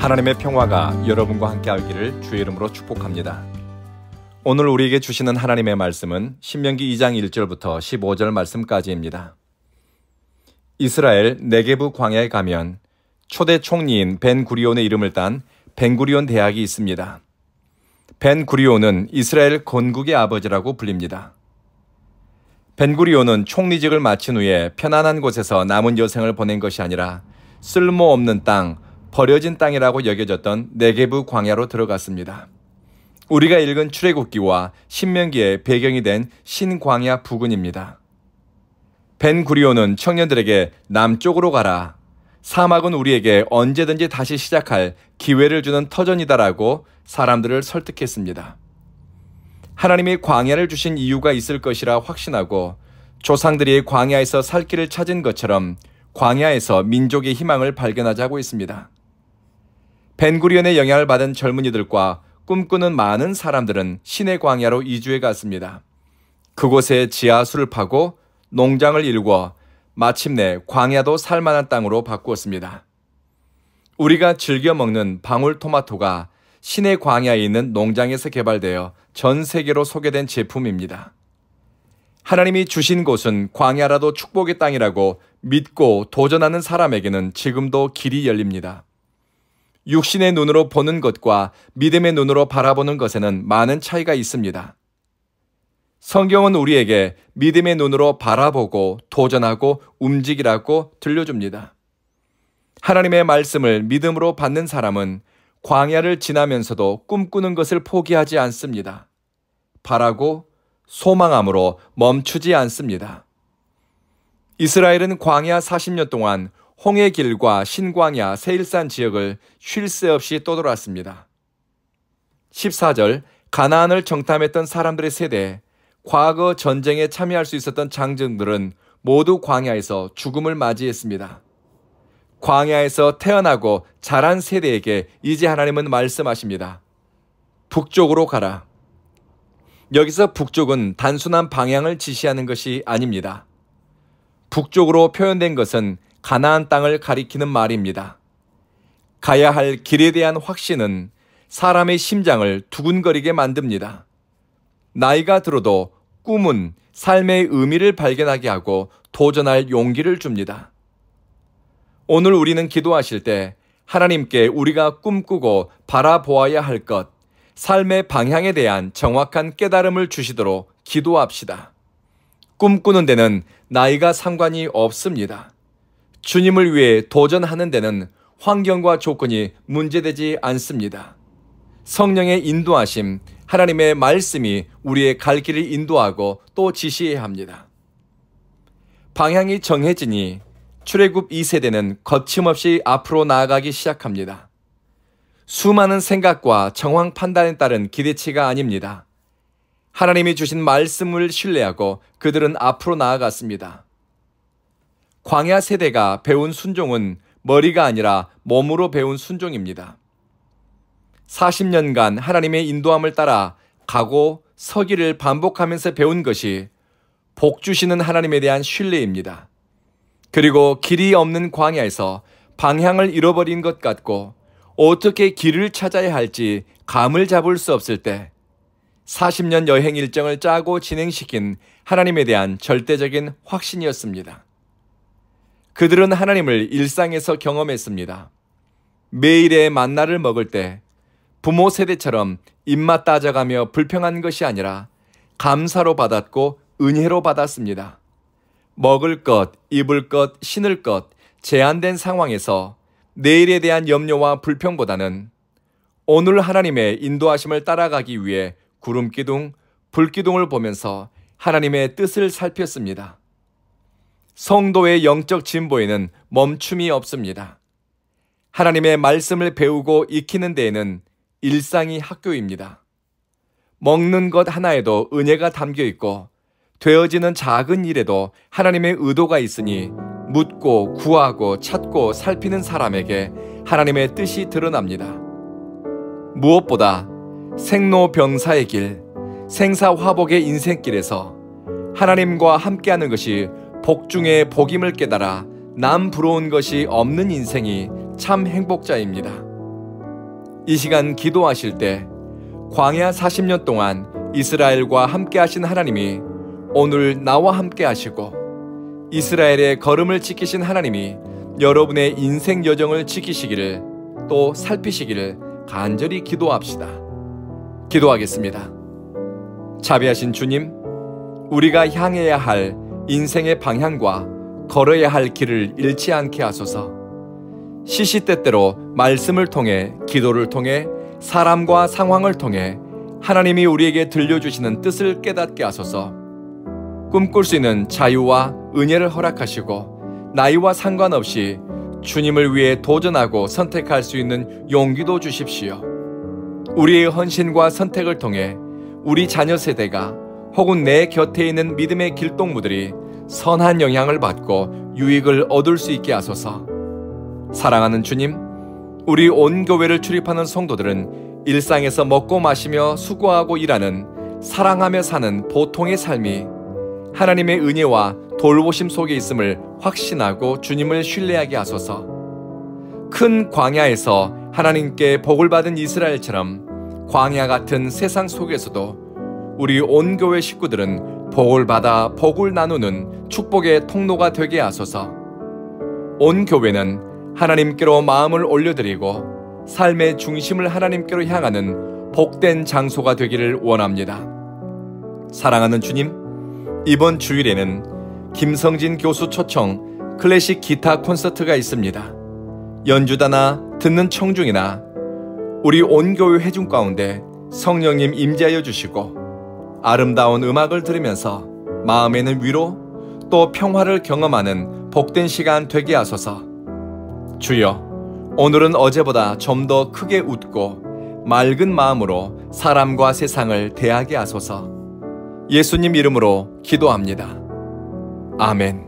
하나님의 평화가 여러분과 함께 하기를 주의 이름으로 축복합니다. 오늘 우리에게 주시는 하나님의 말씀은 신명기 2장 1절부터 15절 말씀까지입니다. 이스라엘 네게브 광야에 가면 초대 총리인 벤구리온의 이름을 딴 벤구리온 대학이 있습니다. 벤구리온은 이스라엘 건국의 아버지라고 불립니다. 벤구리온은 총리직을 마친 후에 편안한 곳에서 남은 여생을 보낸 것이 아니라 쓸모없는 땅, 버려진 땅이라고 여겨졌던 네게브 광야로 들어갔습니다. 우리가 읽은 출애굽기와 신명기의 배경이 된 신광야 부근입니다. 벤구리온은 청년들에게 남쪽으로 가라, 사막은 우리에게 언제든지 다시 시작할 기회를 주는 터전이다라고 사람들을 설득했습니다. 하나님이 광야를 주신 이유가 있을 것이라 확신하고 조상들이 광야에서 살 길을 찾은 것처럼 광야에서 민족의 희망을 발견하자고 했습니다. 벤구리온의 영향을 받은 젊은이들과 꿈꾸는 많은 사람들은 시내 광야로 이주해 갔습니다. 그곳에 지하수를 파고 농장을 일궈 마침내 광야도 살만한 땅으로 바꾸었습니다. 우리가 즐겨 먹는 방울토마토가 시내 광야에 있는 농장에서 개발되어 전 세계로 소개된 제품입니다. 하나님이 주신 곳은 광야라도 축복의 땅이라고 믿고 도전하는 사람에게는 지금도 길이 열립니다. 육신의 눈으로 보는 것과 믿음의 눈으로 바라보는 것에는 많은 차이가 있습니다. 성경은 우리에게 믿음의 눈으로 바라보고 도전하고 움직이라고 들려줍니다. 하나님의 말씀을 믿음으로 받는 사람은 광야를 지나면서도 꿈꾸는 것을 포기하지 않습니다. 바라고 소망함으로 멈추지 않습니다. 이스라엘은 광야 40년 동안 홍해길과 신광야, 세일산 지역을 쉴 새 없이 떠돌았습니다. 14절, 가나안을 정탐했던 사람들의 세대, 과거 전쟁에 참여할 수 있었던 장정들은 모두 광야에서 죽음을 맞이했습니다. 광야에서 태어나고 자란 세대에게 이제 하나님은 말씀하십니다. 북쪽으로 가라. 여기서 북쪽은 단순한 방향을 지시하는 것이 아닙니다. 북쪽으로 표현된 것은 가나안 땅을 가리키는 말입니다. 가야 할 길에 대한 확신은 사람의 심장을 두근거리게 만듭니다. 나이가 들어도 꿈은 삶의 의미를 발견하게 하고 도전할 용기를 줍니다. 오늘 우리는 기도하실 때 하나님께 우리가 꿈꾸고 바라보아야 할 것, 삶의 방향에 대한 정확한 깨달음을 주시도록 기도합시다. 꿈꾸는 데는 나이가 상관이 없습니다. 주님을 위해 도전하는 데는 환경과 조건이 문제되지 않습니다. 성령의 인도하심, 하나님의 말씀이 우리의 갈 길을 인도하고 또 지시해야 합니다. 방향이 정해지니 출애굽 2세대는 거침없이 앞으로 나아가기 시작합니다. 수많은 생각과 정황 판단에 따른 기대치가 아닙니다. 하나님이 주신 말씀을 신뢰하고 그들은 앞으로 나아갔습니다. 광야 세대가 배운 순종은 머리가 아니라 몸으로 배운 순종입니다. 40년간 하나님의 인도함을 따라 가고 서기를 반복하면서 배운 것이 복 주시는 하나님에 대한 신뢰입니다. 그리고 길이 없는 광야에서 방향을 잃어버린 것 같고 어떻게 길을 찾아야 할지 감을 잡을 수 없을 때 40년 여행 일정을 짜고 진행시킨 하나님에 대한 절대적인 확신이었습니다. 그들은 하나님을 일상에서 경험했습니다. 매일의 만나를 먹을 때 부모 세대처럼 입맛 따져가며 불평한 것이 아니라 감사로 받았고 은혜로 받았습니다. 먹을 것, 입을 것, 신을 것, 제한된 상황에서 내일에 대한 염려와 불평보다는 오늘 하나님의 인도하심을 따라가기 위해 구름기둥, 불기둥을 보면서 하나님의 뜻을 살폈습니다. 성도의 영적 진보에는 멈춤이 없습니다. 하나님의 말씀을 배우고 익히는 데에는 일상이 학교입니다. 먹는 것 하나에도 은혜가 담겨 있고 되어지는 작은 일에도 하나님의 의도가 있으니 묻고 구하고 찾고 살피는 사람에게 하나님의 뜻이 드러납니다. 무엇보다 생로병사의 길, 생사화복의 인생길에서 하나님과 함께하는 것이 복 중에 복임을 깨달아 남 부러운 것이 없는 인생이 참 행복자입니다. 이 시간 기도하실 때 광야 40년 동안 이스라엘과 함께 하신 하나님이 오늘 나와 함께 하시고 이스라엘의 걸음을 지키신 하나님이 여러분의 인생 여정을 지키시기를 또 살피시기를 간절히 기도합시다. 기도하겠습니다. 자비하신 주님, 우리가 향해야 할 인생의 방향과 걸어야 할 길을 잃지 않게 하소서. 시시때때로 말씀을 통해, 기도를 통해, 사람과 상황을 통해 하나님이 우리에게 들려주시는 뜻을 깨닫게 하소서. 꿈꿀 수 있는 자유와 은혜를 허락하시고 나이와 상관없이 주님을 위해 도전하고 선택할 수 있는 용기도 주십시오. 우리의 헌신과 선택을 통해 우리 자녀 세대가 혹은 내 곁에 있는 믿음의 길동무들이 선한 영향을 받고 유익을 얻을 수 있게 하소서. 사랑하는 주님, 우리 온 교회를 출입하는 성도들은 일상에서 먹고 마시며 수고하고 일하는 사랑하며 사는 보통의 삶이 하나님의 은혜와 돌보심 속에 있음을 확신하고 주님을 신뢰하게 하소서. 큰 광야에서 하나님께 복을 받은 이스라엘처럼 광야 같은 세상 속에서도 우리 온 교회 식구들은 복을 받아 복을 나누는 축복의 통로가 되게 하소서. 온 교회는 하나님께로 마음을 올려드리고 삶의 중심을 하나님께로 향하는 복된 장소가 되기를 원합니다. 사랑하는 주님, 이번 주일에는 김성진 교수 초청 클래식 기타 콘서트가 있습니다. 연주자나 듣는 청중이나 우리 온 교회 회중 가운데 성령님 임재하여 주시고 아름다운 음악을 들으면서 마음에는 위로 또 평화를 경험하는 복된 시간 되게 하소서. 주여, 오늘은 어제보다 좀 더 크게 웃고 맑은 마음으로 사람과 세상을 대하게 하소서. 예수님 이름으로 기도합니다. 아멘.